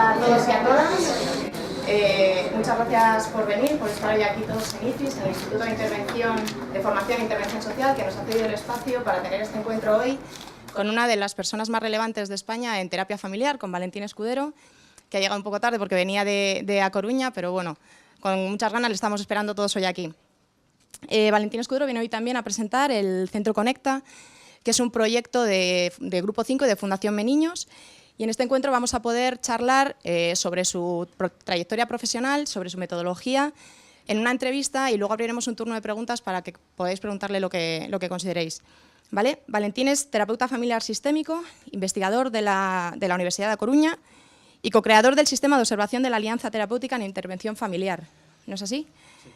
a todos y a todas. Muchas gracias por venir, por estar hoy aquí todos en IFIS, en el Instituto de Formación e Intervención Social, que nos ha cedido el espacio para tener este encuentro hoy con una de las personas más relevantes de España en terapia familiar, con Valentín Escudero, que ha llegado un poco tarde porque venía de A Coruña, pero bueno, con muchas ganas le estamos esperando todos hoy aquí. Valentín Escudero viene hoy también a presentar el Centro Conecta, que es un proyecto de Grupo 5 y de Fundación Meniños. Y en este encuentro vamos a poder charlar sobre su trayectoria profesional, sobre su metodología, en una entrevista, y luego abriremos un turno de preguntas para que podáis preguntarle lo que consideréis. ¿Vale? Valentín es terapeuta familiar sistémico, investigador de la Universidad de A Coruña y co-creador del sistema de observación de la Alianza Terapéutica en Intervención Familiar. ¿No es así? Sí.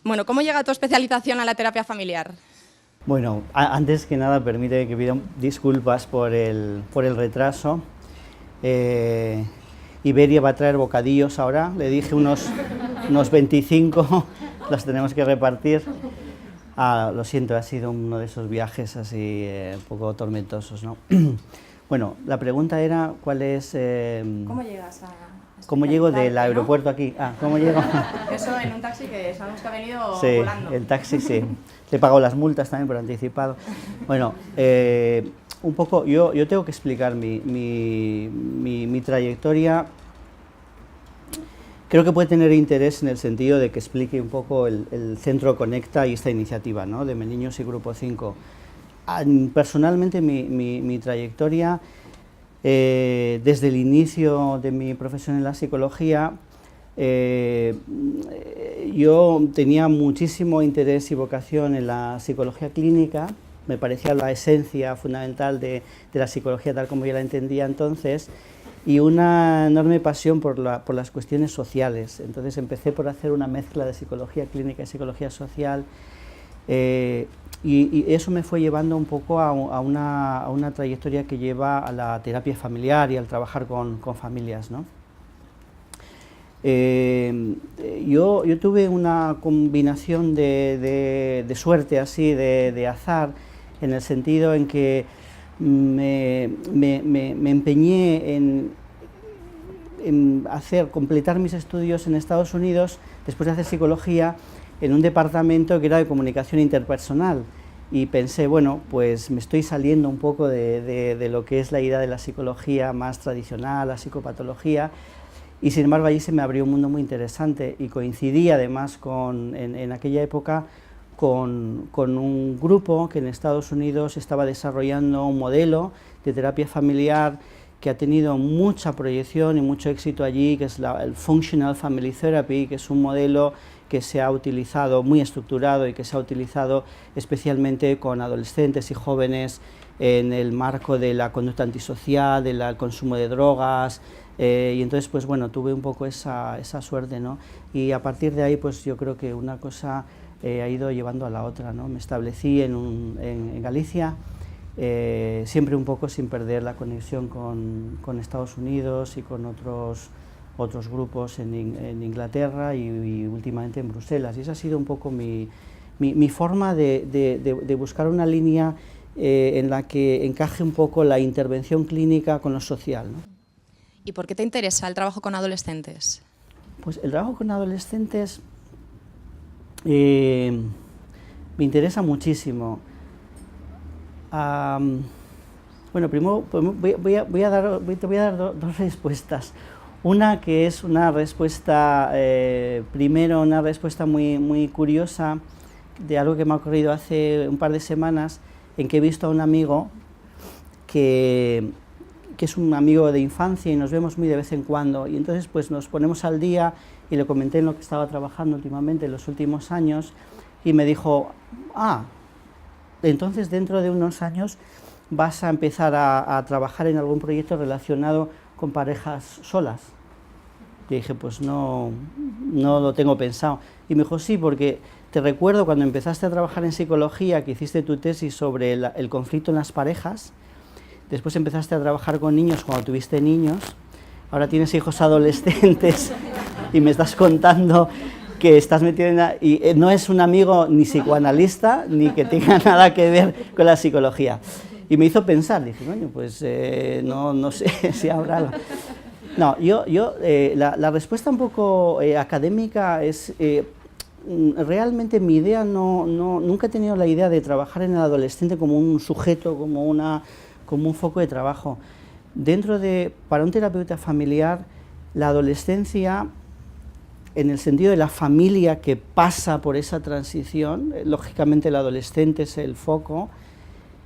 Bueno, ¿cómo llega tu especialización a la terapia familiar? Bueno, antes que nada, permíteme que pida disculpas por el retraso. Iberia va a traer bocadillos ahora, le dije unos 25, los tenemos que repartir. Lo siento, ha sido uno de esos viajes así un poco tormentosos, ¿no? Bueno, la pregunta era, ¿cuál es...? ¿Cómo llegas a...? ¿Cómo llego del aeropuerto aquí? ¿Cómo llego? Eso en un taxi que sabemos que ha venido sí, volando. El taxi sí. Le he pagado las multas también por anticipado. Bueno, un poco, yo tengo que explicar mi trayectoria. Creo que puede tener interés en el sentido de que explique un poco el Centro Conecta y esta iniciativa, ¿no?, de Meniños y Grupo 5. Personalmente, mi trayectoria, desde el inicio de mi profesión en la psicología, yo tenía muchísimo interés y vocación en la psicología clínica. Me parecía la esencia fundamental de la psicología tal como yo la entendía entonces, y una enorme pasión por las cuestiones sociales. Entonces empecé por hacer una mezcla de psicología clínica y psicología social, y eso me fue llevando un poco a una trayectoria que lleva a la terapia familiar y al trabajar con familias, ¿no? Yo tuve una combinación de suerte, así, de azar, en el sentido en que me empeñé en completar mis estudios en Estados Unidos, después de hacer psicología, en un departamento que era de comunicación interpersonal, y pensé, bueno, pues me estoy saliendo un poco de lo que es la idea de la psicología más tradicional, la psicopatología, y sin embargo allí se me abrió un mundo muy interesante, y coincidí además en aquella época con un grupo que en Estados Unidos estaba desarrollando un modelo de terapia familiar que ha tenido mucha proyección y mucho éxito allí, que es el Functional Family Therapy, que es un modelo que se ha utilizado, muy estructurado, y que se ha utilizado especialmente con adolescentes y jóvenes en el marco de la conducta antisocial, del consumo de drogas, y entonces, pues bueno, tuve un poco esa suerte, ¿no? Y a partir de ahí, pues yo creo que una cosa ha ido llevando a la otra, ¿no? Me establecí en Galicia, siempre un poco sin perder la conexión con Estados Unidos y con otros grupos en Inglaterra y últimamente en Bruselas. Y esa ha sido un poco mi forma de buscar una línea en la que encaje un poco la intervención clínica con lo social, ¿no? ¿Y por qué te interesa el trabajo con adolescentes? Pues el trabajo con adolescentes me interesa muchísimo. Bueno, primero te voy a dar dos respuestas. Una que es una respuesta, primero una respuesta muy curiosa de algo que me ha ocurrido hace un par de semanas, en que he visto a un amigo que es un amigo de infancia y nos vemos muy de vez en cuando, y entonces pues nos ponemos al día y le comenté en lo que estaba trabajando últimamente en los últimos años, y me dijo, entonces dentro de unos años vas a empezar a trabajar en algún proyecto relacionado con parejas solas. Y dije, pues no lo tengo pensado. Y me dijo, sí, porque te recuerdo cuando empezaste a trabajar en psicología, que hiciste tu tesis sobre el conflicto en las parejas, después empezaste a trabajar con niños cuando tuviste niños, ahora tienes hijos adolescentes y me estás contando que estás metido y no es un amigo ni psicoanalista ni que tenga nada que ver con la psicología. Y me hizo pensar, dije, bueno, pues no sé si habrá algo. No, la respuesta un poco académica es, realmente mi idea nunca he tenido la idea de trabajar en el adolescente como un sujeto, como un foco de trabajo. Para un terapeuta familiar, la adolescencia, en el sentido de la familia que pasa por esa transición, lógicamente el adolescente es el foco,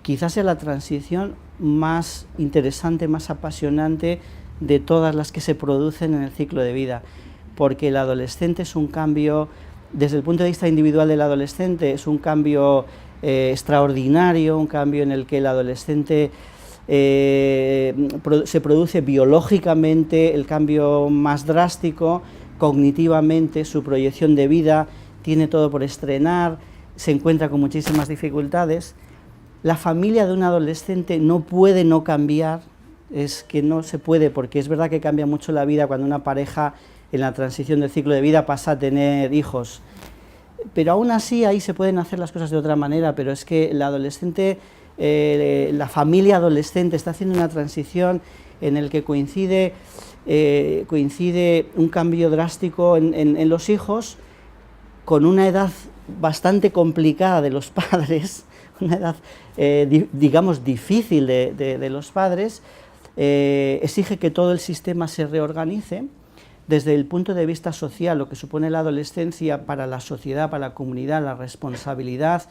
quizás sea la transición más interesante, más apasionante de todas las que se producen en el ciclo de vida, porque el adolescente es un cambio, desde el punto de vista individual del adolescente, es un cambio extraordinario, un cambio en el que el adolescente se produce biológicamente el cambio más drástico, cognitivamente su proyección de vida tiene todo por estrenar, se encuentra con muchísimas dificultades. La familia de un adolescente no puede no cambiar, es que no se puede, porque es verdad que cambia mucho la vida cuando una pareja en la transición del ciclo de vida pasa a tener hijos, pero aún así ahí se pueden hacer las cosas de otra manera, pero es que el adolescente, la familia adolescente está haciendo una transición en el que coincide un cambio drástico en los hijos, con una edad bastante complicada de los padres, una edad, digamos, difícil de los padres, exige que todo el sistema se reorganice. Desde el punto de vista social, lo que supone la adolescencia para la sociedad, para la comunidad, la responsabilidad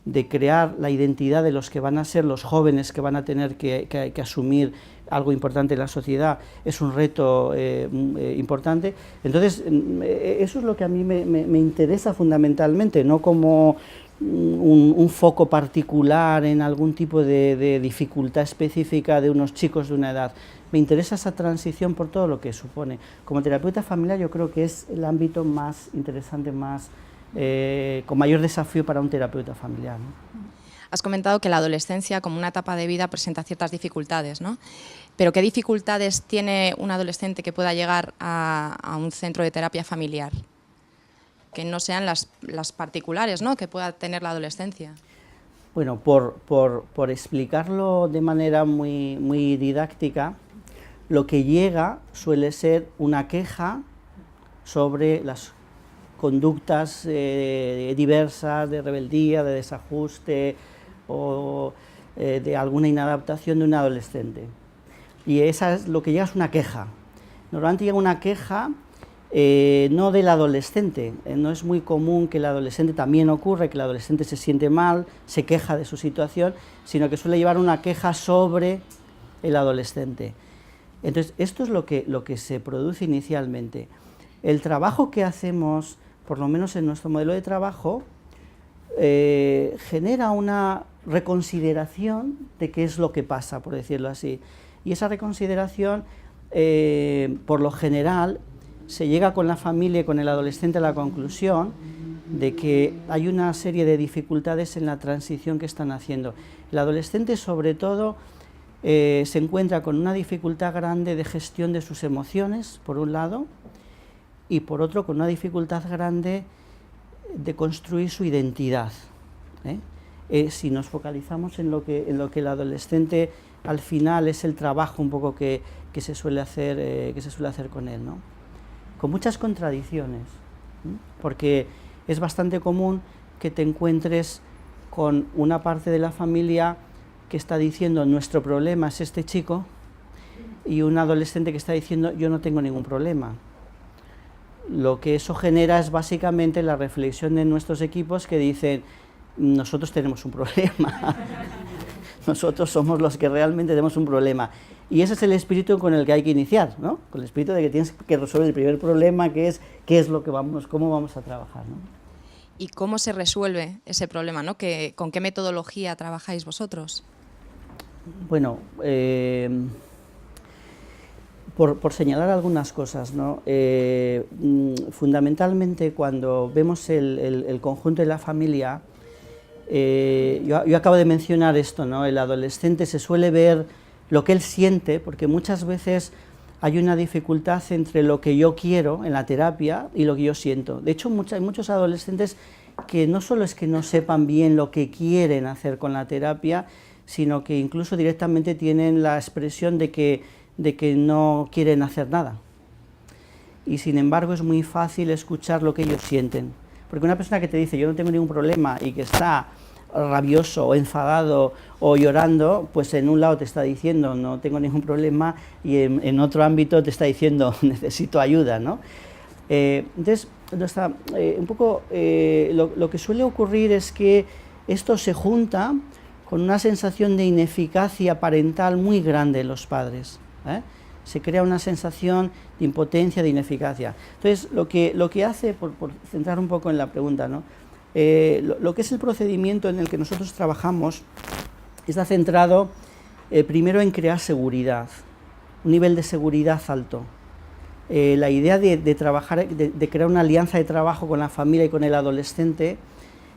de crear la identidad de los que van a ser los jóvenes que van a tener que asumir algo importante en la sociedad, es un reto importante. Entonces, eso es lo que a mí me interesa fundamentalmente, no como un foco particular en algún tipo de dificultad específica de unos chicos de una edad. Me interesa esa transición por todo lo que supone. Como terapeuta familiar yo creo que es el ámbito más interesante, con mayor desafío para un terapeuta familiar, ¿no? Has comentado que la adolescencia como una etapa de vida presenta ciertas dificultades, ¿no? Pero ¿qué dificultades tiene un adolescente que pueda llegar a un centro de terapia familiar? Que no sean las particulares, ¿no?, que pueda tener la adolescencia. Bueno, por explicarlo de manera muy didáctica, lo que llega suele ser una queja sobre las conductas diversas, de rebeldía, de desajuste o de alguna inadaptación de un adolescente. Y esa es lo que llega, es una queja. Normalmente llega una queja no del adolescente, no es muy común que el adolescente, también ocurre que el adolescente se siente mal, se queja de su situación, sino que suele llevar una queja sobre el adolescente. Entonces, esto es lo que se produce inicialmente. El trabajo que hacemos, por lo menos en nuestro modelo de trabajo, genera una reconsideración de qué es lo que pasa, por decirlo así. Y esa reconsideración, por lo general, se llega con la familia y con el adolescente a la conclusión de que hay una serie de dificultades en la transición que están haciendo. El adolescente, sobre todo, se encuentra con una dificultad grande de gestión de sus emociones, por un lado, y por otro con una dificultad grande de construir su identidad. Si nos focalizamos en lo que el adolescente al final es el trabajo un poco que se suele hacer con él, ¿no? Con muchas contradicciones, porque es bastante común que te encuentres con una parte de la familia que está diciendo nuestro problema es este chico, y un adolescente que está diciendo yo no tengo ningún problema. Lo que eso genera es básicamente la reflexión de nuestros equipos que dicen nosotros tenemos un problema, nosotros somos los que realmente tenemos un problema. Y ese es el espíritu con el que hay que iniciar, ¿no? Con el espíritu de que tienes que resolver el primer problema, que es qué es lo que cómo vamos a trabajar, ¿no? ¿Y cómo se resuelve ese problema, ¿no? ¿Con qué metodología trabajáis vosotros? Bueno, por señalar algunas cosas, ¿no? Fundamentalmente cuando vemos el conjunto de la familia, yo acabo de mencionar esto, ¿no? El adolescente se suele ver lo que él siente, porque muchas veces hay una dificultad entre lo que yo quiero en la terapia y lo que yo siento. De hecho, hay muchos adolescentes que no solo es que no sepan bien lo que quieren hacer con la terapia, sino que incluso directamente tienen la expresión de que de que no quieren hacer nada. Y sin embargo es muy fácil escuchar lo que ellos sienten. Porque una persona que te dice yo no tengo ningún problema y que está rabioso o enfadado o llorando, pues en un lado te está diciendo no tengo ningún problema y en otro ámbito te está diciendo necesito ayuda, ¿no? Entonces, un poco lo que suele ocurrir es que esto se junta con una sensación de ineficacia parental muy grande en los padres, ¿eh? Se crea una sensación de impotencia, de ineficacia. Entonces, lo que hace, por centrar un poco en la pregunta, ¿no? Lo que es el procedimiento en el que nosotros trabajamos está centrado primero en crear seguridad, un nivel de seguridad alto. La idea de trabajar, de crear una alianza de trabajo con la familia y con el adolescente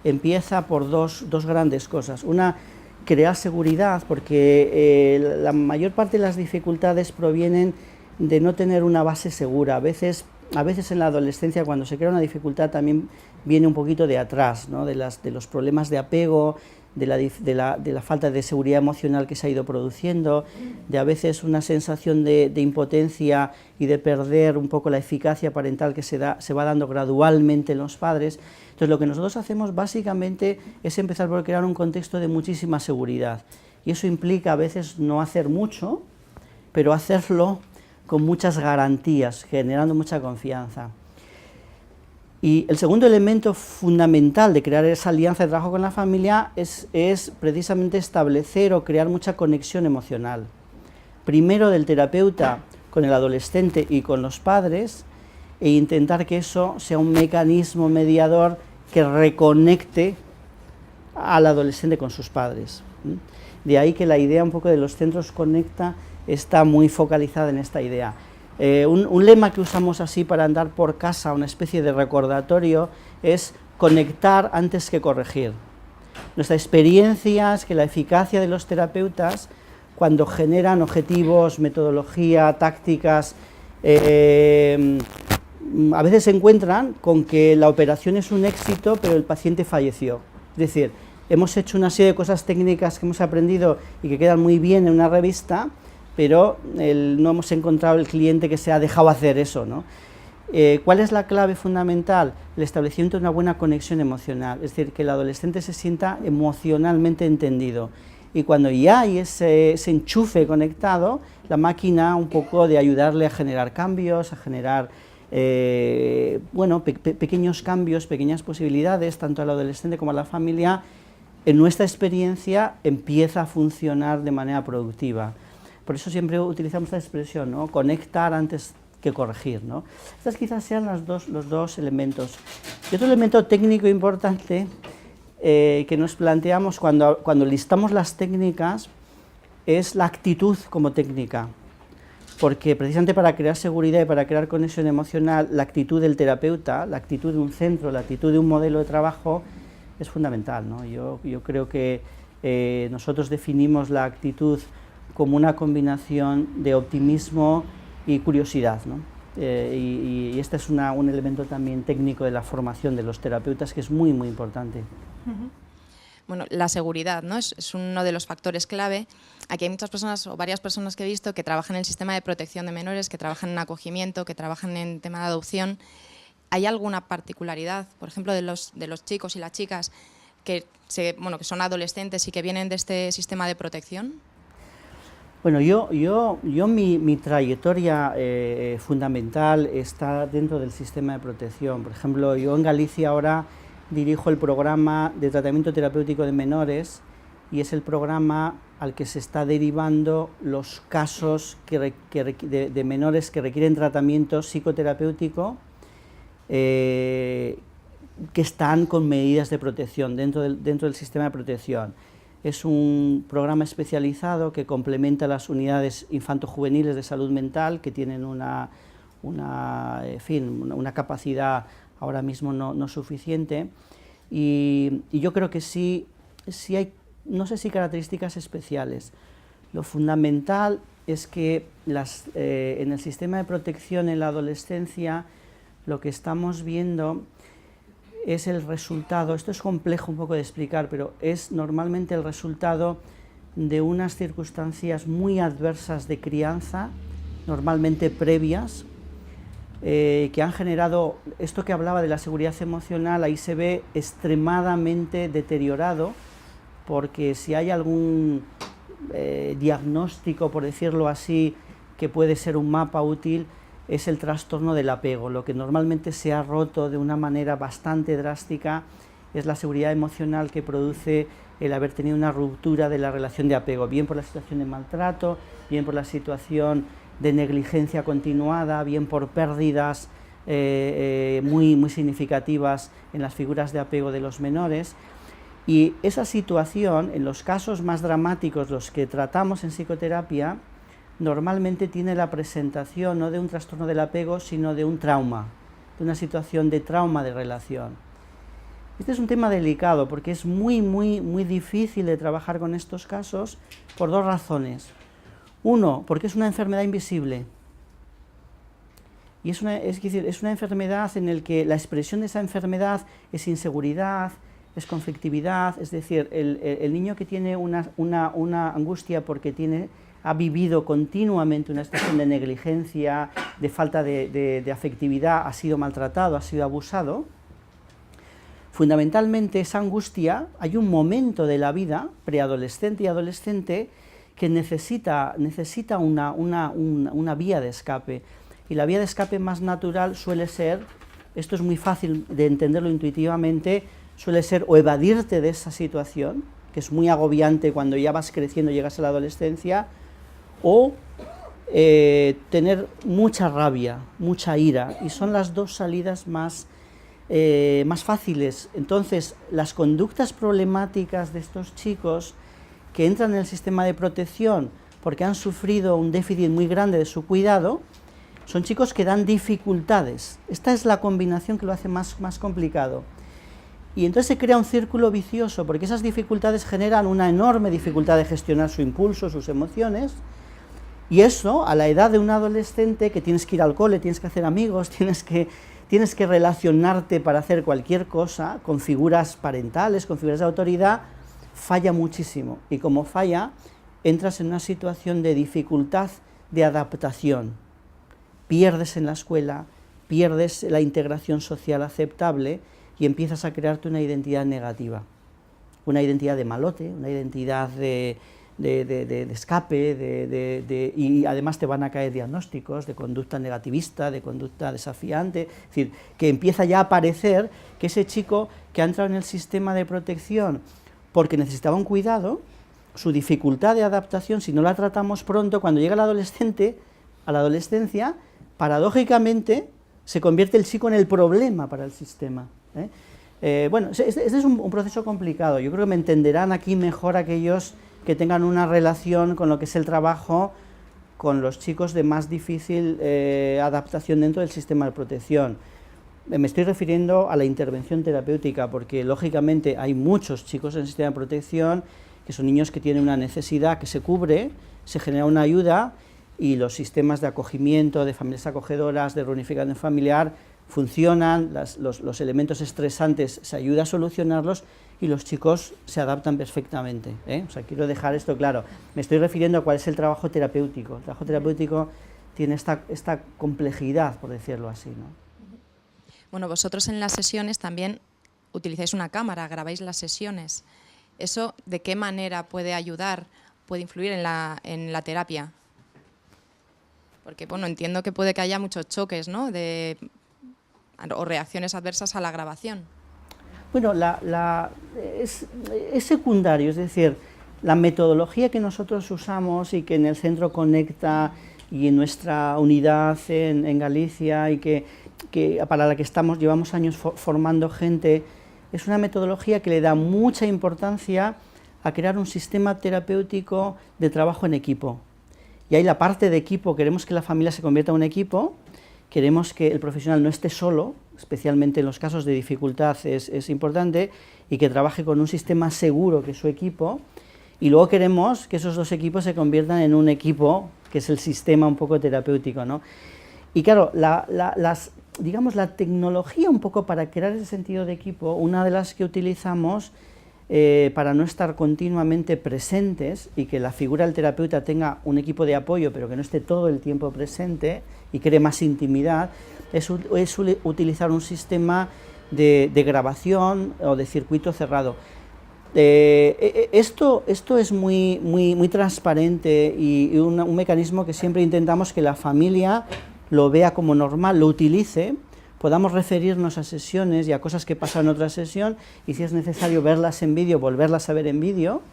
empieza por dos grandes cosas. Una, crear seguridad, porque la mayor parte de las dificultades provienen de no tener una base segura. A veces en la adolescencia, cuando se crea una dificultad, también viene un poquito de atrás, ¿no? de los problemas de apego, de la falta de seguridad emocional que se ha ido produciendo, de a veces una sensación de impotencia y de perder un poco la eficacia parental que se va dando gradualmente en los padres. Entonces, lo que nosotros hacemos básicamente es empezar por crear un contexto de muchísima seguridad. Y eso implica a veces no hacer mucho, pero hacerlo con muchas garantías, generando mucha confianza. Y el segundo elemento fundamental de crear esa alianza de trabajo con la familia es precisamente establecer o crear mucha conexión emocional. Primero del terapeuta con el adolescente y con los padres, e intentar que eso sea un mecanismo mediador que reconecte al adolescente con sus padres. De ahí que la idea un poco de los centros Conecta está muy focalizada en esta idea. Un lema que usamos así para andar por casa, una especie de recordatorio, es conectar antes que corregir. Nuestra experiencia es que la eficacia de los terapeutas, cuando generan objetivos, metodología, tácticas, a veces se encuentran con que la operación es un éxito, pero el paciente falleció. Es decir, hemos hecho una serie de cosas técnicas que hemos aprendido y que quedan muy bien en una revista, pero no hemos encontrado el cliente que se ha dejado hacer eso, ¿no? ¿Cuál es la clave fundamental? El establecimiento de una buena conexión emocional, es decir, que el adolescente se sienta emocionalmente entendido. Y cuando ya hay ese enchufe conectado, la máquina un poco de ayudarle a generar cambios, a generar pequeños cambios, pequeñas posibilidades, tanto al adolescente como a la familia, en nuestra experiencia empieza a funcionar de manera productiva. Por eso siempre utilizamos esta expresión, ¿no? Conectar antes que corregir, ¿no? Estas quizás sean los dos elementos. Y otro elemento técnico importante que nos planteamos cuando listamos las técnicas es la actitud como técnica. Porque precisamente para crear seguridad y para crear conexión emocional, la actitud del terapeuta, la actitud de un centro, la actitud de un modelo de trabajo es fundamental, ¿no? Yo creo que nosotros definimos la actitud como una combinación de optimismo y curiosidad, ¿no? Y este es un elemento también técnico de la formación de los terapeutas que es muy, muy importante. Bueno, la seguridad, ¿no? es uno de los factores clave. Aquí hay muchas personas o varias personas que he visto que trabajan en el sistema de protección de menores, que trabajan en acogimiento, que trabajan en tema de adopción. ¿Hay alguna particularidad, por ejemplo, de los chicos y las chicas que son adolescentes y que vienen de este sistema de protección? Bueno, mi trayectoria fundamental está dentro del sistema de protección. Por ejemplo, yo en Galicia ahora dirijo el programa de tratamiento terapéutico de menores y es el programa al que se está derivando los casos de menores que requieren tratamiento psicoterapéutico que están con medidas de protección dentro del sistema de protección. Es un programa especializado que complementa las unidades infanto-juveniles de salud mental que tienen una capacidad ahora mismo no suficiente y yo creo que sí hay, no sé si características especiales. Lo fundamental es que en el sistema de protección en la adolescencia lo que estamos viendo es el resultado, esto es complejo un poco de explicar, pero es normalmente el resultado de unas circunstancias muy adversas de crianza normalmente previas, que han generado, esto que hablaba de la seguridad emocional, ahí se ve extremadamente deteriorado, porque si hay algún diagnóstico, por decirlo así, que puede ser un mapa útil, es el trastorno del apego. Lo que normalmente se ha roto de una manera bastante drástica es la seguridad emocional que produce el haber tenido una ruptura de la relación de apego, bien por la situación de maltrato, bien por la situación de negligencia continuada, bien por pérdidas muy significativas en las figuras de apego de los menores. Y esa situación, en los casos más dramáticos, los que tratamos en psicoterapia, normalmente tiene la presentación no de un trastorno del apego, sino de un trauma, de una situación de trauma de relación. Este es un tema delicado porque es muy difícil de trabajar con estos casos por dos razones. Uno, porque es una enfermedad invisible. Y es una enfermedad en la que la expresión de esa enfermedad es inseguridad, es conflictividad, es decir, el niño que tiene una angustia porque ha vivido continuamente una situación de negligencia, de falta de afectividad, ha sido maltratado, ha sido abusado. Fundamentalmente esa angustia, hay un momento de la vida, preadolescente y adolescente, que necesita una vía de escape. Y la vía de escape más natural suele ser, esto es muy fácil de entenderlo intuitivamente, suele ser o evadirte de esa situación, que es muy agobiante cuando ya vas creciendo, llegas a la adolescencia, o tener mucha rabia, mucha ira, y son las dos salidas más fáciles. Entonces, las conductas problemáticas de estos chicos que entran en el sistema de protección porque han sufrido un déficit muy grande de su cuidado, son chicos que dan dificultades. Esta es la combinación que lo hace más complicado. Y entonces se crea un círculo vicioso, porque esas dificultades generan una enorme dificultad de gestionar su impulso, sus emociones, y eso, a la edad de un adolescente, que tienes que ir al cole, tienes que hacer amigos, tienes que relacionarte para hacer cualquier cosa, con figuras parentales, con figuras de autoridad, falla muchísimo. Y como falla, entras en una situación de dificultad de adaptación. Pierdes en la escuela, pierdes la integración social aceptable y empiezas a crearte una identidad negativa. Una identidad de malote, una identidad de escape, y además te van a caer diagnósticos de conducta negativista, de conducta desafiante, es decir, que empieza ya a aparecer que ese chico que ha entrado en el sistema de protección porque necesitaba un cuidado, su dificultad de adaptación, si no la tratamos pronto, cuando llega el adolescente, a la adolescencia, paradójicamente se convierte el chico en el problema para el sistema. Bueno, este es un proceso complicado. Yo creo que me entenderán aquí mejor aquellos que tengan una relación con lo que es el trabajo con los chicos de más difícil adaptación dentro del sistema de protección. Me estoy refiriendo a la intervención terapéutica, porque lógicamente hay muchos chicos en el sistema de protección que son niños que tienen una necesidad que se cubre, se genera una ayuda, y los sistemas de acogimiento, de familias acogedoras, de reunificación familiar, funcionan, los elementos estresantes se ayuda a solucionarlos y los chicos se adaptan perfectamente. O sea, quiero dejar esto claro. Me estoy refiriendo a cuál es el trabajo terapéutico. El trabajo terapéutico tiene esta complejidad, por decirlo así, ¿no? Bueno, vosotros en las sesiones también utilizáis una cámara, grabáis las sesiones. ¿Eso de qué manera puede ayudar, puede influir en la terapia? Porque, bueno, entiendo que puede que haya muchos choques, ¿no?, o reacciones adversas a la grabación. Bueno, es secundario, es decir, la metodología que nosotros usamos y que en el Centro Conecta y en nuestra unidad en Galicia, y que para la que llevamos años formando gente, es una metodología que le da mucha importancia a crear un sistema terapéutico de trabajo en equipo. Y ahí la parte de equipo, queremos que la familia se convierta en un equipo, queremos que el profesional no esté solo, especialmente en los casos de dificultad es importante, y que trabaje con un sistema seguro que es su equipo, y luego queremos que esos dos equipos se conviertan en un equipo que es el sistema un poco terapéutico, ¿no? Y claro, digamos, la tecnología un poco para crear ese sentido de equipo, una de las que utilizamos para no estar continuamente presentes y que la figura del terapeuta tenga un equipo de apoyo, pero que no esté todo el tiempo presente y cree más intimidad, es utilizar un sistema de grabación o de circuito cerrado. Esto es muy transparente y un mecanismo que siempre intentamos que la familia lo vea como normal, lo utilice, podamos referirnos a sesiones y a cosas que pasan en otra sesión, y si es necesario verlas en vídeo, volverlas a ver en vídeo.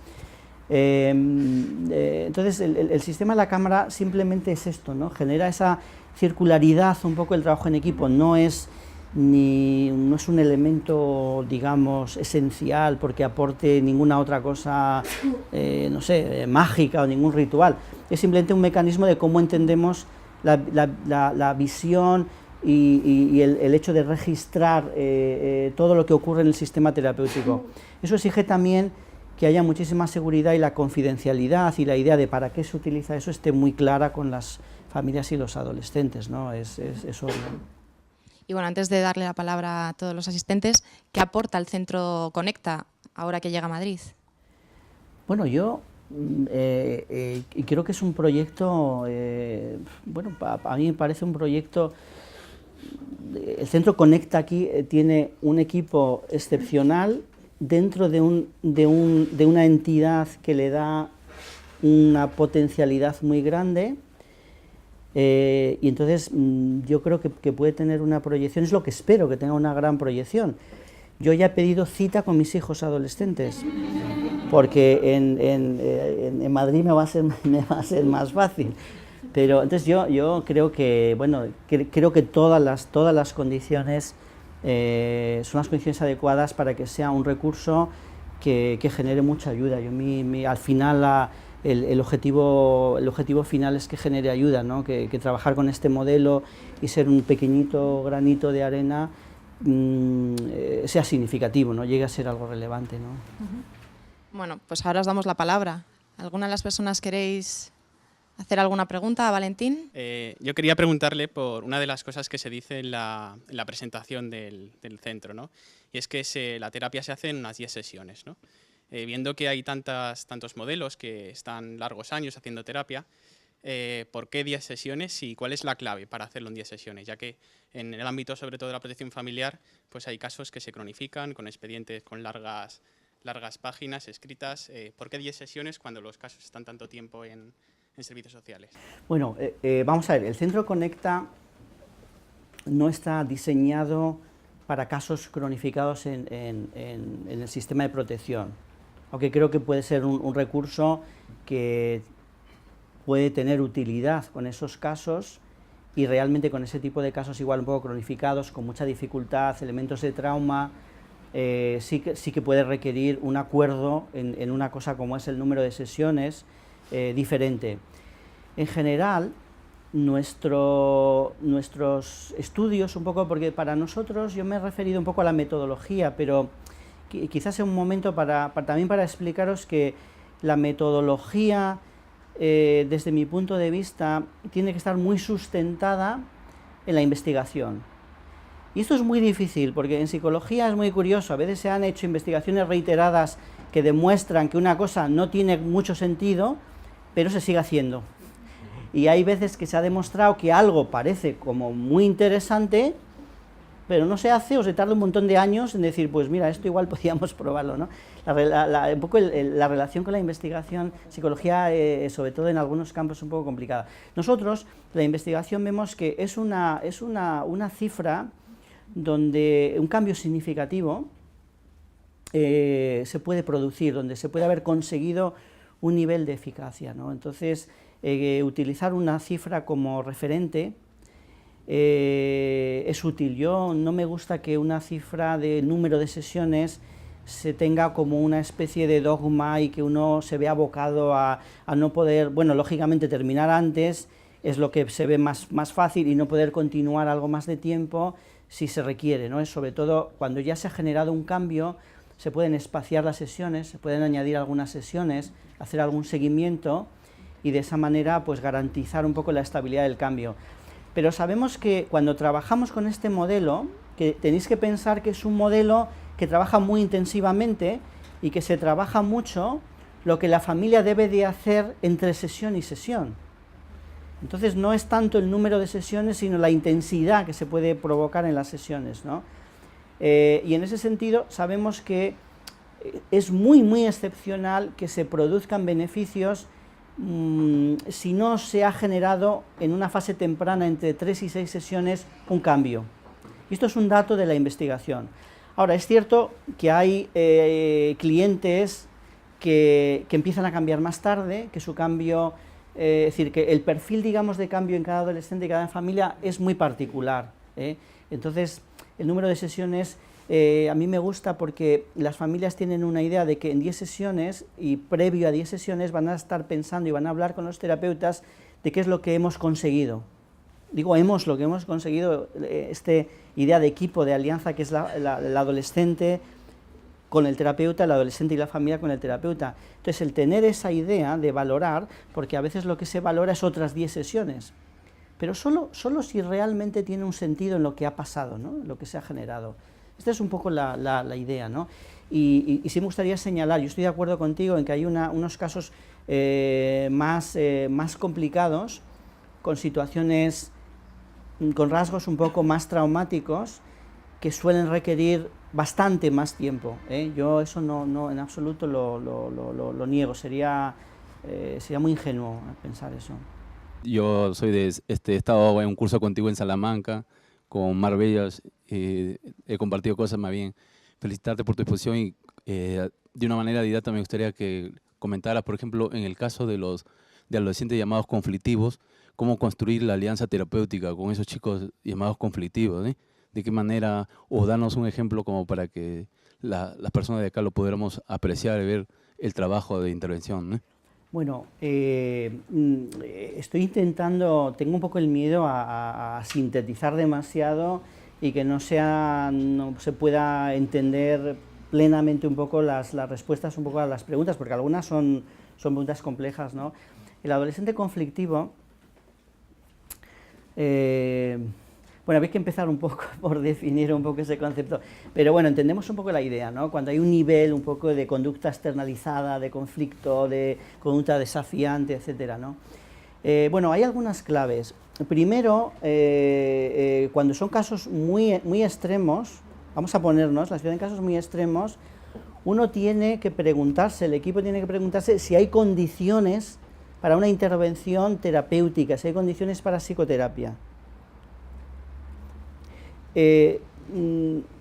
Entonces el sistema de la cámara simplemente es esto, ¿no? Genera esa circularidad, un poco el trabajo en equipo, no es un elemento, digamos, esencial porque aporte ninguna otra cosa, no sé, mágica o ningún ritual, es simplemente un mecanismo de cómo entendemos la visión y el hecho de registrar todo lo que ocurre en el sistema terapéutico. Eso exige también que haya muchísima seguridad y la confidencialidad y la idea de para qué se utiliza eso esté muy clara con las familias y los adolescentes, ¿no? Es obvio. Y bueno, antes de darle la palabra a todos los asistentes, ¿qué aporta el Centro Conecta ahora que llega a Madrid? Bueno, yo creo que es un proyecto, bueno, a mí me parece un proyecto. El Centro Conecta aquí tiene un equipo excepcional dentro de una entidad que le da una potencialidad muy grande, y entonces yo creo que puede tener una proyección, es lo que espero, que tenga una gran proyección. Yo ya he pedido cita con mis hijos adolescentes, porque en Madrid me va a ser más fácil. Pero entonces yo creo que, bueno, creo que todas las condiciones son las condiciones adecuadas para que sea un recurso que genere mucha ayuda. Al final el objetivo final es que genere ayuda, ¿no? Que trabajar con este modelo y ser un pequeñito granito de arena sea significativo, ¿no? Llegue a ser algo relevante, ¿no? Bueno, pues ahora os damos la palabra. ¿Alguna de las personas queréis hacer alguna pregunta a Valentín? Yo quería preguntarle por una de las cosas que se dice en la presentación del centro, ¿no? Y es que la terapia se hace en unas 10 sesiones, ¿no? Viendo que hay tantos modelos que están largos años haciendo terapia, ¿por qué 10 sesiones y cuál es la clave para hacerlo en 10 sesiones? Ya que en el ámbito, sobre todo de la protección familiar, pues hay casos que se cronifican con expedientes con largas páginas escritas. ¿Por qué 10 sesiones cuando los casos están tanto tiempo en servicios sociales? Bueno, vamos a ver, el Centro Conecta no está diseñado para casos cronificados en el sistema de protección, aunque creo que puede ser un recurso que puede tener utilidad con esos casos, y realmente con ese tipo de casos igual un poco cronificados, con mucha dificultad, elementos de trauma, sí que puede requerir un acuerdo en una cosa como es el número de sesiones, diferente. En general, nuestros estudios, un poco, porque para nosotros, yo me he referido un poco a la metodología, pero quizás sea un momento también para explicaros que la metodología, desde mi punto de vista, tiene que estar muy sustentada en la investigación. Y esto es muy difícil, porque en psicología es muy curioso, a veces se han hecho investigaciones reiteradas que demuestran que una cosa no tiene mucho sentido, pero se sigue haciendo. Y hay veces que se ha demostrado que algo parece como muy interesante, pero no se hace o se tarda un montón de años en decir, pues mira, esto igual podíamos probarlo, ¿no? Un poco la relación con la investigación, psicología, sobre todo en algunos campos, es un poco complicada. Nosotros, la investigación, vemos que es una cifra donde un cambio significativo se puede producir, donde se puede haber conseguido un nivel de eficacia, ¿no? Entonces, utilizar una cifra como referente es útil. Yo no me gusta que una cifra de número de sesiones se tenga como una especie de dogma y que uno se vea abocado a no poder, bueno, lógicamente terminar antes es lo que se ve más fácil, y no poder continuar algo más de tiempo si se requiere, ¿no? Es sobre todo cuando ya se ha generado un cambio, se pueden espaciar las sesiones, se pueden añadir algunas sesiones, hacer algún seguimiento y de esa manera pues garantizar un poco la estabilidad del cambio. Pero sabemos que cuando trabajamos con este modelo, que tenéis que pensar que es un modelo que trabaja muy intensivamente, y que se trabaja mucho lo que la familia debe de hacer entre sesión y sesión. Entonces no es tanto el número de sesiones, sino la intensidad que se puede provocar en las sesiones, ¿no? Y en ese sentido sabemos que es muy excepcional que se produzcan beneficios si no se ha generado en una fase temprana, entre 3 y 6 sesiones, un cambio. Y esto es un dato de la investigación. Ahora, es cierto que hay clientes que empiezan a cambiar más tarde, que su cambio, es decir, que el perfil, digamos, de cambio en cada adolescente y cada familia es muy particular, ¿eh? Entonces, el número de sesiones a mí me gusta porque las familias tienen una idea de que en 10 sesiones y previo a 10 sesiones van a estar pensando y van a hablar con los terapeutas de qué es lo que hemos conseguido. Digo lo que hemos conseguido, esta idea de equipo, de alianza, que es el adolescente con el terapeuta, el adolescente y la familia con el terapeuta. Entonces, el tener esa idea de valorar, porque a veces lo que se valora es otras 10 sesiones, pero solo si realmente tiene un sentido en lo que ha pasado, ¿no? Lo que se ha generado. Esta es un poco la idea, ¿no? Y sí me gustaría señalar, yo estoy de acuerdo contigo en que hay unos casos más complicados, con situaciones, con rasgos un poco más traumáticos, que suelen requerir bastante más tiempo, ¿eh? Yo eso no en absoluto lo niego, sería muy ingenuo pensar eso. Yo soy he estado en un curso contigo en Salamanca, con Marbellas, he compartido cosas más bien. Felicitarte por tu exposición y de una manera directa me gustaría que comentaras, por ejemplo, en el caso de adolescentes llamados conflictivos, cómo construir la alianza terapéutica con esos chicos llamados conflictivos, ¿eh? De qué manera, o danos un ejemplo como para que las personas de acá lo pudiéramos apreciar y ver el trabajo de intervención, ¿eh? Bueno, estoy intentando, tengo un poco el miedo a sintetizar demasiado y que no se pueda entender plenamente un poco las respuestas un poco a las preguntas, porque algunas son preguntas complejas, ¿no? El adolescente conflictivo, bueno, habría que empezar un poco por definir un poco ese concepto, pero bueno, entendemos un poco la idea, ¿no? Cuando hay un nivel un poco de conducta externalizada, de conflicto, de conducta desafiante, etcétera, ¿no? Bueno, hay algunas claves. Primero, cuando son casos muy extremos, vamos a ponernos la situación en casos muy extremos, uno tiene que preguntarse, el equipo tiene que preguntarse si hay condiciones para una intervención terapéutica, si hay condiciones para psicoterapia.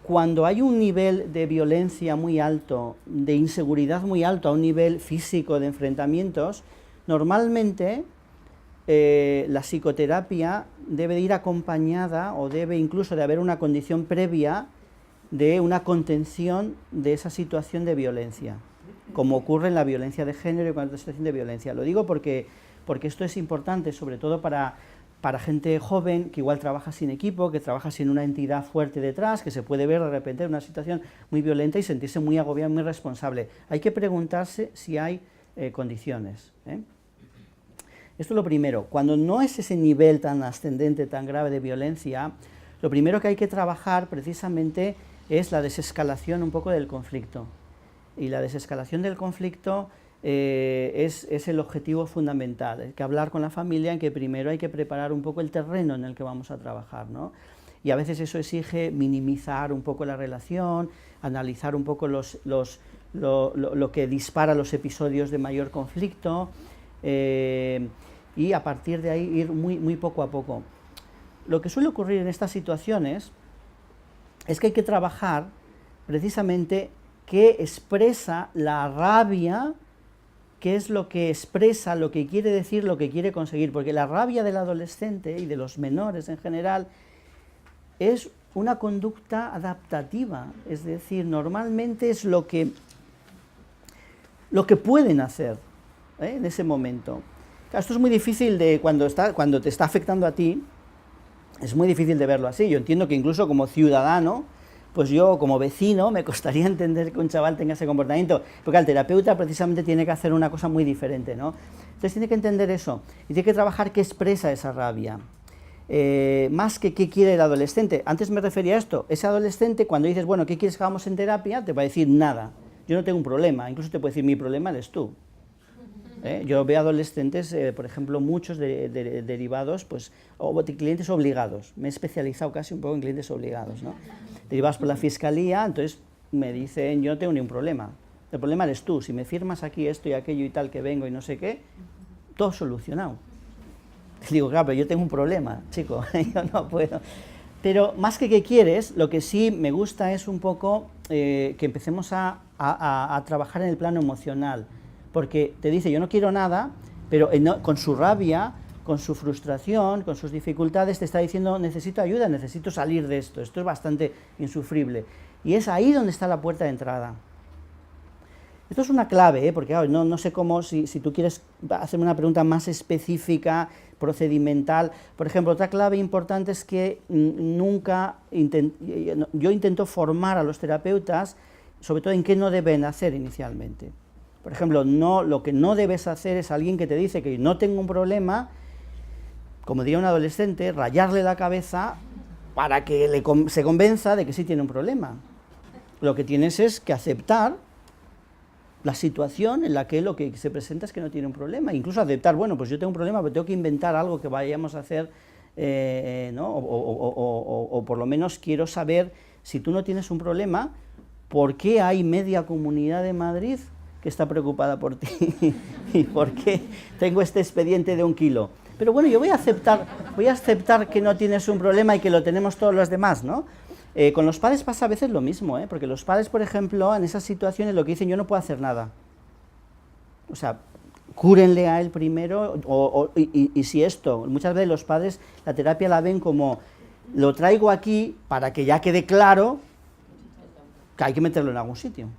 Cuando hay un nivel de violencia muy alto, de inseguridad muy alto, a un nivel físico de enfrentamientos, normalmente la psicoterapia debe de ir acompañada o debe incluso de haber una condición previa de una contención de esa situación de violencia, como ocurre en la violencia de género y cualquier situación de violencia. Lo digo porque esto es importante, sobre todo para gente joven que igual trabaja sin equipo, que trabaja sin una entidad fuerte detrás, que se puede ver de repente en una situación muy violenta y sentirse muy agobiado, muy responsable. Hay que preguntarse si hay condiciones, ¿eh? Esto es lo primero. Cuando no es ese nivel tan ascendente, tan grave de violencia, lo primero que hay que trabajar precisamente es la desescalación un poco del conflicto. Y la desescalación del conflicto es el objetivo fundamental. Hay que hablar con la familia en que primero hay que preparar un poco el terreno en el que vamos a trabajar, ¿no? Y a veces eso exige minimizar un poco la relación, analizar un poco lo que dispara los episodios de mayor conflicto, y a partir de ahí ir muy poco a poco. Lo que suele ocurrir en estas situaciones es que hay que trabajar precisamente qué expresa la rabia, qué es lo que expresa, lo que quiere decir, lo que quiere conseguir, porque la rabia del adolescente y de los menores en general es una conducta adaptativa, es decir, normalmente es lo que pueden hacer, ¿eh? En ese momento. Claro, esto es muy difícil cuando te está afectando a ti, es muy difícil de verlo así. Yo entiendo que incluso como ciudadano, pues yo como vecino me costaría entender que un chaval tenga ese comportamiento, porque el terapeuta precisamente tiene que hacer una cosa muy diferente, ¿no? Entonces tiene que entender eso, y tiene que trabajar qué expresa esa rabia, más que qué quiere el adolescente. Antes me refería a esto, ese adolescente cuando dices, bueno, ¿qué quieres que hagamos en terapia? Te va a decir nada. yo no tengo un problema, incluso te puedo decir, mi problema eres tú. Yo veo adolescentes, por ejemplo, muchos derivados, pues, o de clientes obligados. Me he especializado casi un poco en clientes obligados, ¿no? Derivados por la fiscalía, entonces me dicen, yo no tengo ningún problema. El problema eres tú, si me firmas aquí esto y aquello y tal que vengo y no sé qué, todo solucionado. Digo, claro, pero yo tengo un problema, chico, yo no puedo. Pero más que quieres, lo que sí me gusta es un poco que empecemos a trabajar en el plano emocional. Porque te dice, yo no quiero nada, pero con su rabia, con su frustración, con sus dificultades, te está diciendo, necesito ayuda, necesito salir de esto es bastante insufrible. Y es ahí donde está la puerta de entrada. Esto es una clave, porque claro, no sé cómo, si tú quieres hacerme una pregunta más específica, procedimental. Por ejemplo, otra clave importante es que yo intento formar a los terapeutas, sobre todo en qué no deben hacer inicialmente. Por ejemplo, lo que no debes hacer es alguien que te dice que no tengo un problema, como diría un adolescente, rayarle la cabeza para que se convenza de que sí tiene un problema. Lo que tienes es que aceptar la situación en la que lo que se presenta es que no tiene un problema. Incluso aceptar, bueno, pues yo tengo un problema, pero tengo que inventar algo que vayamos a hacer, ¿no? O por lo menos quiero saber, si tú no tienes un problema, ¿por qué hay media comunidad de Madrid que está preocupada por ti? ¿Y por qué tengo este expediente de 1 kilo? Pero bueno, yo voy a aceptar que no tienes un problema y que lo tenemos todos los demás, ¿no? Con los padres pasa a veces lo mismo, porque los padres, por ejemplo, en esas situaciones lo que dicen, yo no puedo hacer nada. O sea, cúrenle a él primero, y si esto, muchas veces los padres la terapia la ven como, lo traigo aquí para que ya quede claro que hay que meterlo en algún sitio.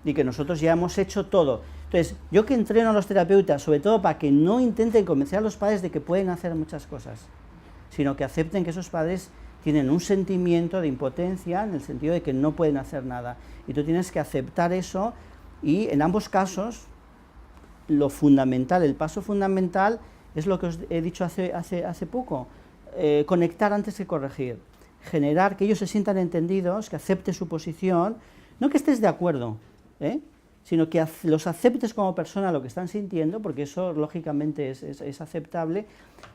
Y que nosotros ya hemos hecho todo. Entonces, yo que entreno a los terapeutas, sobre todo para que no intenten convencer a los padres de que pueden hacer muchas cosas, sino que acepten que esos padres tienen un sentimiento de impotencia, en el sentido de que no pueden hacer nada. Y tú tienes que aceptar eso, y en ambos casos, lo fundamental, el paso fundamental, es lo que os he dicho hace poco, conectar antes que corregir, generar que ellos se sientan entendidos, que acepten su posición, no que estés de acuerdo, sino que los aceptes como persona lo que están sintiendo, porque eso lógicamente es aceptable,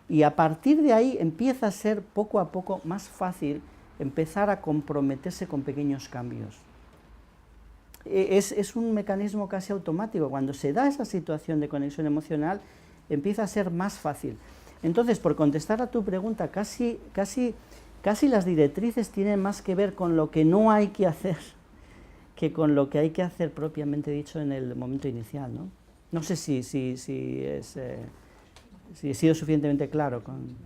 y a partir de ahí empieza a ser poco a poco más fácil empezar a comprometerse con pequeños cambios. Es un mecanismo casi automático. Cuando se da esa situación de conexión emocional, empieza a ser más fácil. Entonces, por contestar a tu pregunta, casi las directrices tienen más que ver con lo que no hay que hacer que con lo que hay que hacer propiamente dicho en el momento inicial, ¿no? No sé si he sido suficientemente claro con...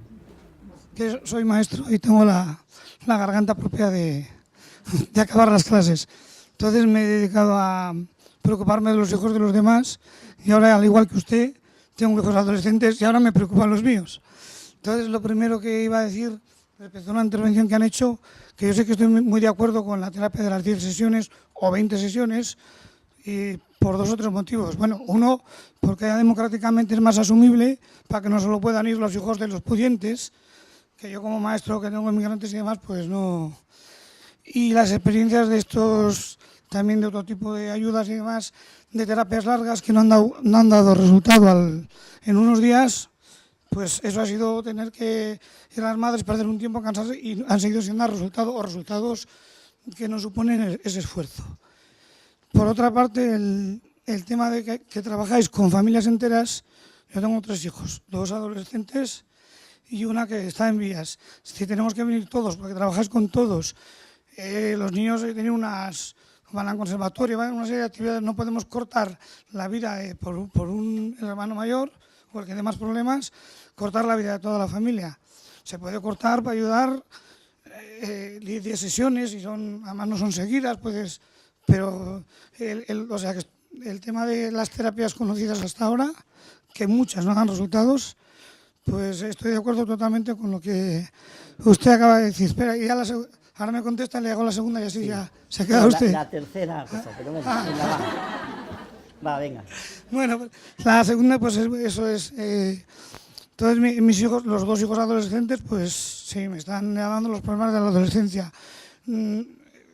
Que soy maestro y tengo la garganta propia de acabar las clases. Entonces me he dedicado a preocuparme de los hijos de los demás, y ahora, al igual que usted, tengo hijos adolescentes y ahora me preocupan los míos. Entonces, lo primero que iba a decir, respecto a una intervención que han hecho, que yo sé que estoy muy de acuerdo con la terapia de las 10 sesiones o 20 sesiones, y por 2 o 3 motivos. Bueno, uno, porque ya democráticamente es más asumible, para que no solo puedan ir los hijos de los pudientes, que yo como maestro que tengo inmigrantes y demás, pues no. Y las experiencias de estos, también de otro tipo de ayudas y demás, de terapias largas que no han dado resultado en unos días, pues eso ha sido tener que ir a las madres, perder un tiempo, cansarse, y han seguido sin dar resultado, o resultados que no suponen ese esfuerzo. Por otra parte, el tema de que trabajáis con familias enteras, yo tengo 3 hijos, 2 adolescentes y una que está en vías. Si tenemos que venir todos, porque trabajáis con todos, los niños van al conservatorio, van a una serie de actividades, no podemos cortar la vida por un hermano mayor o el que dé más problemas, cortar la vida de toda la familia. Se puede cortar para ayudar 10 sesiones, y además no son seguidas, pero o sea, que el tema de las terapias conocidas hasta ahora, que muchas no dan resultados, pues estoy de acuerdo totalmente con lo que usted acaba de decir. Espera, y ahora me contesta, le hago la segunda y así sí. Ya se queda usted. La tercera cosa, pero bueno, venga, va, venga. Bueno, la segunda, pues eso es... entonces mis hijos, los 2 hijos adolescentes, pues sí, me están dando los problemas de la adolescencia.